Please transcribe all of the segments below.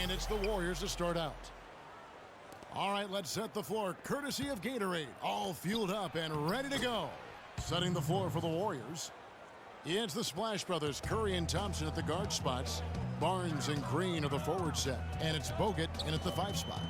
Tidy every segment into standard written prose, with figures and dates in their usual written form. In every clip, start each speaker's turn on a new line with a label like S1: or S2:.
S1: And it's the Warriors to start out. All right, let's set the floor courtesy of Gatorade. All fueled up and ready to go. Setting the floor for the Warriors. It's the Splash Brothers, Curry and Thompson at the guard spots. Barnes and Green are the forward set. And it's Bogut in at the 5 spot.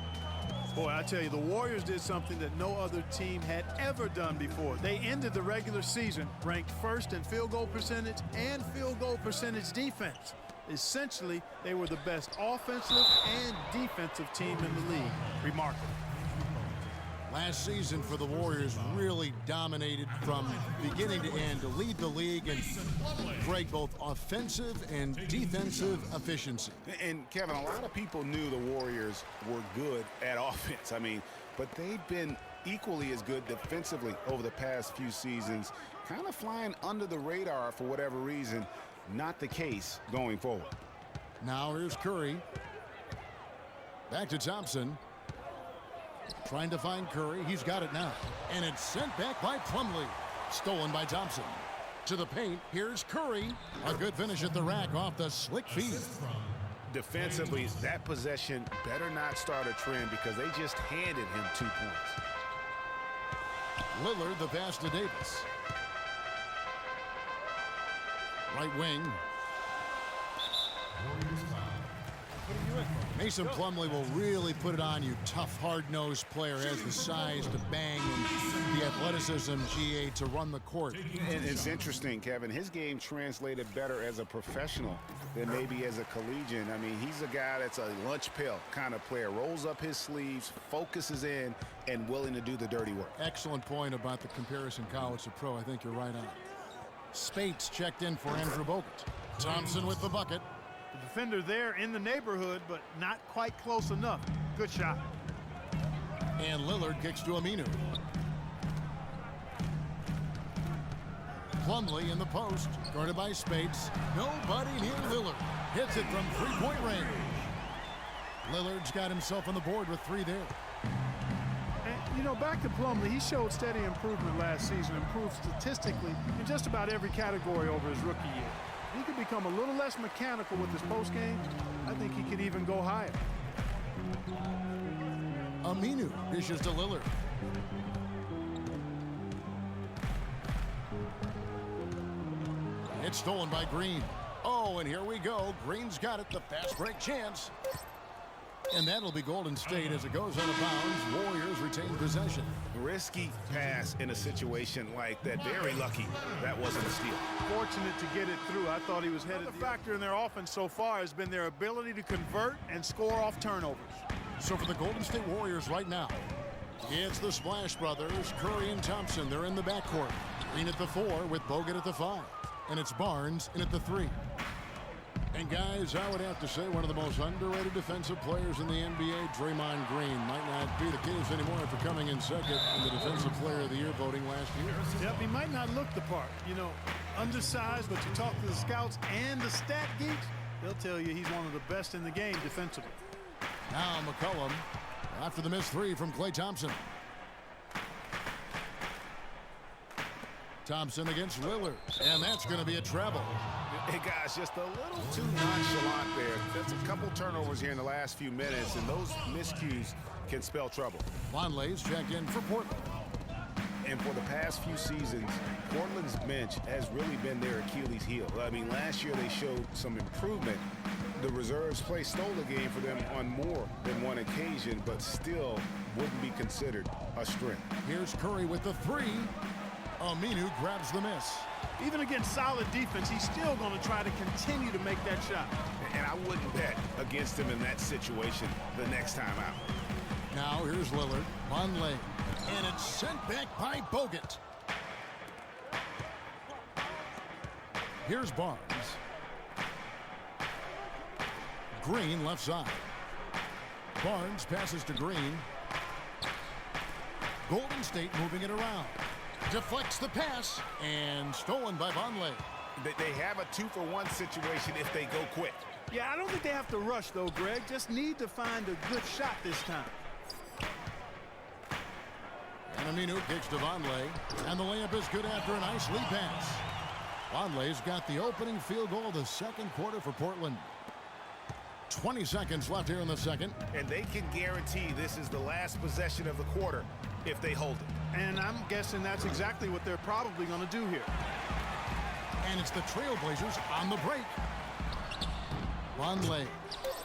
S2: Boy, I tell you, the Warriors did something that no other team had ever done before. They ended the regular season ranked first in field goal percentage and field goal percentage defense. Essentially, they were the best offensive and defensive team in the league. Remarkable.
S1: Last season for the Warriors really dominated from beginning to end to lead the league and break both offensive and defensive efficiency.
S3: And Kevin, a lot of people knew the Warriors were good at offense. But they've been equally as good defensively over the past few seasons, kind of flying under the radar for whatever reason. Not the case going forward.
S1: Now here's Curry. Back to Thompson. Trying to find Curry. He's got it now. And it's sent back by Plumlee. Stolen by Thompson. To the paint. Here's Curry. A good finish at the rack off the slick feed.
S3: Defensively, that possession better not start a trend because they just handed him 2 points.
S1: Lillard the pass to Davis. Right wing. Mason Plumlee will really put it on you. Tough, hard-nosed player, has the size to bang and the athleticism, GA, to run the court.
S3: And it's interesting, Kevin. His game translated better as a professional than maybe as a collegian. He's a guy that's a lunch pail kind of player. Rolls up his sleeves, focuses in, and willing to do the dirty work.
S1: Excellent point about the comparison college to pro. I think you're right on. Spates checked in for Andrew Bogut. Thompson with the bucket.
S2: The defender there in the neighborhood, but not quite close enough. Good shot.
S1: And Lillard kicks to Aminu. Plumlee in the post, guarded by Spates. Nobody near Lillard. Hits it from 3-point range. Lillard's got himself on the board with 3 there.
S2: And, back to Plumlee, he showed steady improvement last season, improved statistically in just about every category over his rookie year. He could become a little less mechanical with his postgame. I think he could even go higher.
S1: Aminu dishes to Lillard. It's stolen by Green. Oh, and here we go. Green's got it, the fast break chance. And that'll be Golden State as it goes out of bounds. Warriors retain possession.
S3: Risky pass in a situation like that. Very lucky that wasn't a steal.
S2: Fortunate to get it through. I thought he was headed. The factor in their offense so far has been their ability to convert and score off turnovers.
S1: So for the Golden State Warriors right now, it's the Splash Brothers, Curry and Thompson. They're in the backcourt. Green at the 4 with Bogut at the 5. And it's Barnes in at the 3. And guys, I would have to say one of the most underrated defensive players in the NBA, Draymond Green. Might not be the case anymore after coming in second in the Defensive Player of the Year voting last year.
S2: Yep, he might not look the part. Undersized, but you talk to the scouts and the stat geeks, they'll tell you he's one of the best in the game defensively.
S1: Now McCollum after the missed 3 from Klay Thompson. Thompson against Lillard, and that's going to be a treble.
S3: Hey, guys, just a little too nonchalant there. That's a couple turnovers here in the last few minutes, and those miscues can spell trouble.
S1: Vonleh's check in for Portland.
S3: And for the past few seasons, Portland's bench has really been their Achilles heel. Last year they showed some improvement. The reserves play stole the game for them on more than one occasion, but still wouldn't be considered a strength.
S1: Here's Curry with the 3. Aminu grabs the miss.
S2: Even against solid defense, he's still going to try to continue to make that shot.
S3: And I wouldn't bet against him in that situation the next time out.
S1: Now here's Lillard. Vonleh. And it's sent back by Bogut. Here's Barnes. Green left side. Barnes passes to Green. Golden State moving it around. Deflects the pass, and stolen by Vonleh.
S3: They have a 2-for-1 situation if they go quick.
S2: Yeah, I don't think they have to rush, though, Greg. Just need to find a good shot this time.
S1: And Aminu kicks to Vonleh, and the layup is good after a nice lead pass. Vonleh's got the opening field goal of the second quarter for Portland. 20 seconds left here in the second.
S3: And they can guarantee this is the last possession of the quarter if they hold it.
S2: And I'm guessing that's exactly what they're probably going to do here.
S1: And it's the Trailblazers on the break. One leg.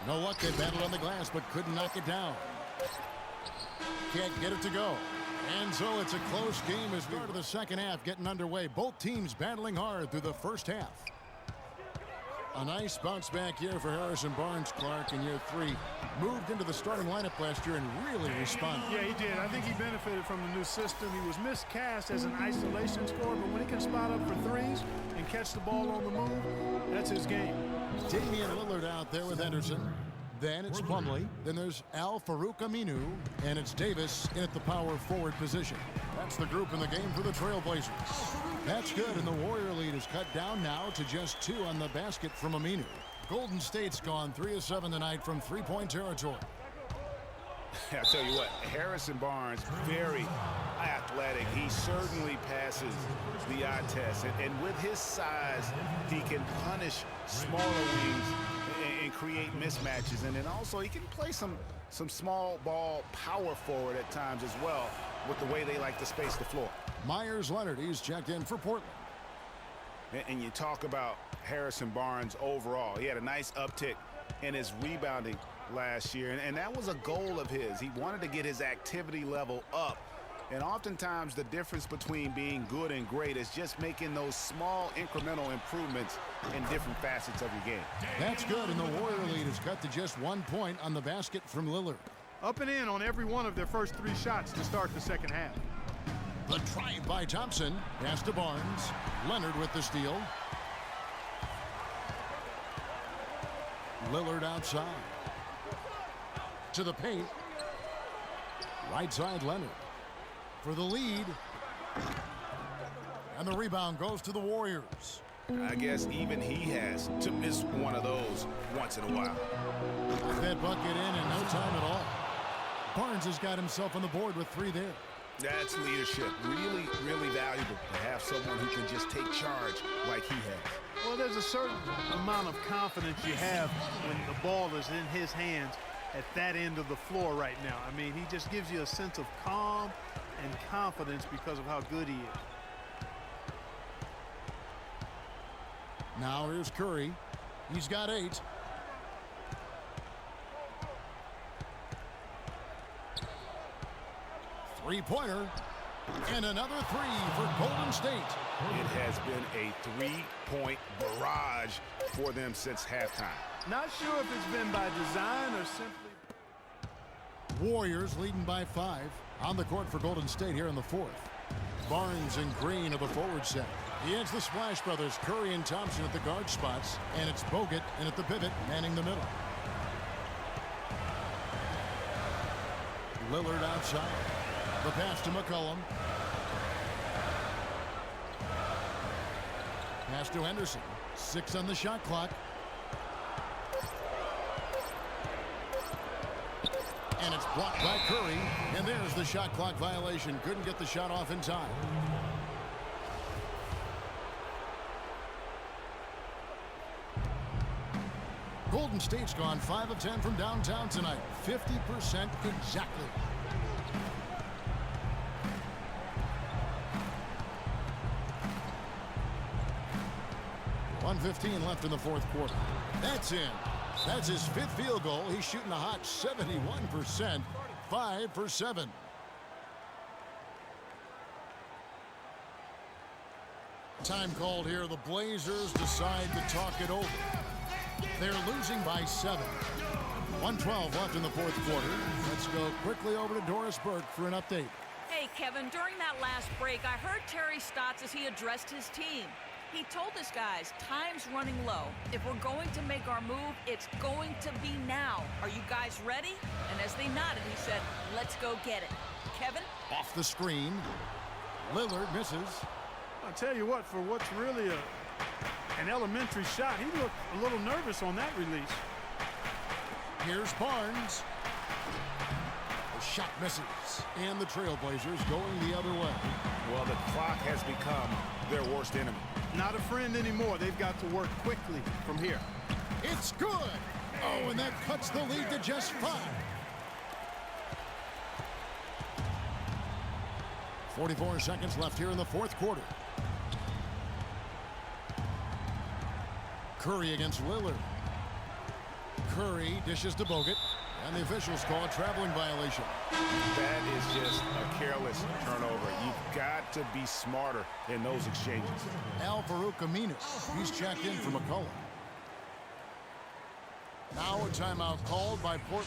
S1: No luck. They battled on the glass but couldn't knock it down. Can't get it to go. And so it's a close game as we start of the second half getting underway. Both teams battling hard through the first half. A nice bounce back year for Harrison Barnes, Clark, in year 3. Moved into the starting lineup last year and really responded.
S2: Yeah, he did. I think he benefited from the new system. He was miscast as an isolation scorer, but when he can spot up for threes and catch the ball on the move, that's his game.
S1: Damian Lillard out there with Henderson. Then it's Plumlee. Then there's Al Farouk Aminu. And it's Davis in at the power forward position. That's the group in the game for the Trailblazers. That's good, and the Warrior lead is cut down now to just 2 on the basket from Aminu. Golden State's gone 3 of 7 tonight from three-point territory.
S3: I'll tell you what, Harrison Barnes, very athletic. He certainly passes the eye test. And with his size, he can punish smaller wings and create mismatches. And then also he can play some small ball power forward at times as well with the way they like to space the floor.
S1: Myers Leonard, he's checked in for Portland.
S3: And you talk about Harrison Barnes overall. He had a nice uptick in his rebounding last year, and that was a goal of his. He wanted to get his activity level up. And oftentimes the difference between being good and great is just making those small incremental improvements in different facets of your game.
S1: That's good, and the Warrior lead is cut to just 1 point on the basket from Lillard.
S2: Up and in on every one of their first 3 shots to start the second half.
S1: The drive by Thompson. Pass to Barnes. Leonard with the steal. Lillard outside. To the paint. Right side Leonard. For the lead. And the rebound goes to the Warriors.
S3: I guess even he has to miss one of those once in a while.
S1: Got that bucket in no time at all. Barnes has got himself on the board with 3 there.
S3: That's leadership. Really, really valuable to have someone who can just take charge like he has.
S2: Well, there's a certain amount of confidence you have when the ball is in his hands at that end of the floor right now. I mean, he just gives you a sense of calm and confidence because of how good he is.
S1: Now here's Curry. He's got 8. Three-pointer. And another 3 for Golden State.
S3: It has been a 3-point barrage for them since halftime.
S2: Not sure if it's been by design or simply.
S1: Warriors leading by 5 on the court for Golden State here in the 4th. Barnes and Green of the forward set. Against the Splash Brothers, Curry and Thompson at the guard spots, and it's Bogut in at the pivot, manning the middle. Lillard outside. The pass to McCollum. Pass to Henderson. 6 on the shot clock. And it's blocked by Curry. And there's the shot clock violation. Couldn't get the shot off in time. Golden State's gone 5 of 10 from downtown tonight. 50% exactly. 1:15 left in the 4th quarter. That's in. That's his 5th field goal. He's shooting a hot 71%. 5 for 7. Time called here. The Blazers decide to talk it over. They're losing by 7. 1:12 left in the 4th quarter. Let's go quickly over to Doris Burke for an update.
S4: Hey, Kevin, during that last break, I heard Terry Stotts as he addressed his team. He told his guys, time's running low. If we're going to make our move, it's going to be now. Are you guys ready? And as they nodded, he said, let's go get it. Kevin?
S1: Off the screen. Lillard misses.
S2: I'll tell you what, for what's really an elementary shot, he looked a little nervous on that release.
S1: Here's Barnes. The shot misses. And the Trailblazers going the other way.
S3: Well, the clock has become their worst enemy.
S2: Not a friend anymore. They've got to work quickly from here.
S1: It's good. Oh, and that cuts the lead to just 5. 44 seconds left here in the fourth quarter. Curry against Lillard. Curry dishes to Bogut, and the officials call a traveling violation.
S3: That is just a careless turnover. You've got to be smarter in those exchanges.
S1: Al-Farouq Aminu, he's checked in for McCullough. Now a timeout called by Portland.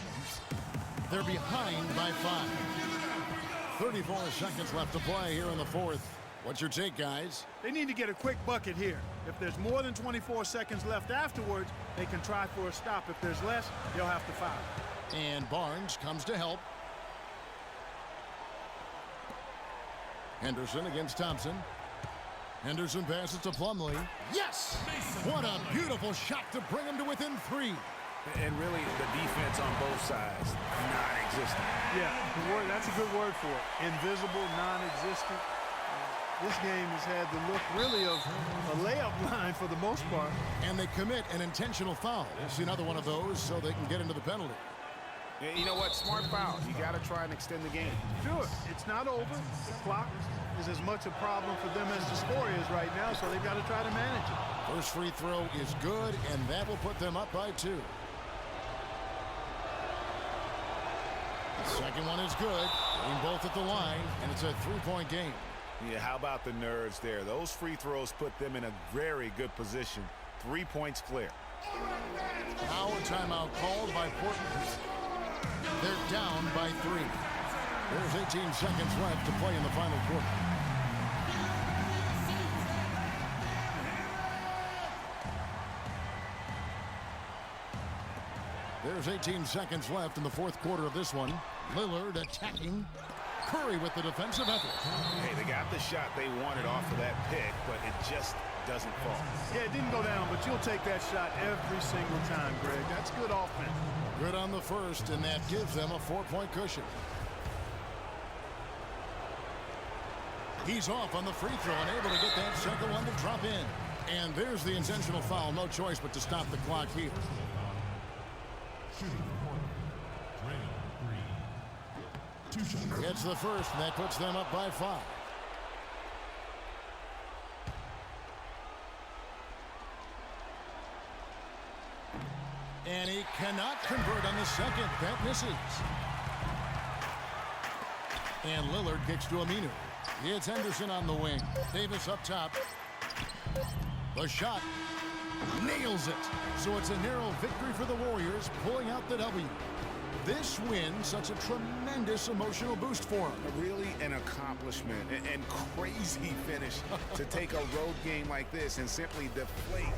S1: They're behind by 5. 34 seconds left to play here in the fourth. What's your take, guys?
S2: They need to get a quick bucket here. If there's more than 24 seconds left afterwards, they can try for a stop. If there's less, they'll have to foul.
S1: And Barnes comes to help. Henderson against Thompson. Henderson passes to Plumlee. Yes! What a beautiful shot to bring him to within 3.
S3: And really, the defense on both sides, non-existent.
S2: Yeah, that's a good word for it. Invisible, non-existent. This game has had the look really of a layup line for the most part.
S1: And they commit an intentional foul. We'll see another one of those so they can get into the penalty.
S3: Yeah, you know what? Smart foul. You got to try and extend the game.
S2: Sure. It's not over. The clock is as much a problem for them as the score is right now, so they've got to try to manage it.
S1: First free throw is good, and that will put them up by 2. The second one is good. Getting both at the line, and it's a 3-point game.
S3: Yeah, how about the nerves there? Those free throws put them in a very good position. 3 points clear.
S1: Now a timeout called by Portland. They're down by 3. There's 18 seconds left to play in the final quarter. There's 18 seconds left in the fourth quarter of this one. Lillard attacking. Curry with the defensive effort.
S3: Hey, they got the shot they wanted off of that pick, but it just doesn't fall.
S2: Yeah, it didn't go down, but you'll take that shot every single time, Greg. That's good offense.
S1: Good on the first, and that gives them a 4-point cushion. He's off on the free throw and able to get that second one to drop in. And there's the intentional foul. No choice but to stop the clock here. Gets the first, and that puts them up by 5. And he cannot convert on the second. That misses. And Lillard kicks to Aminu. It's Henderson on the wing. Davis up top. The shot. Nails it. So it's a narrow victory for the Warriors, pulling out the W. This win, such a tremendous emotional boost for them.
S3: Really an accomplishment and crazy finish to take a road game like this and simply deflate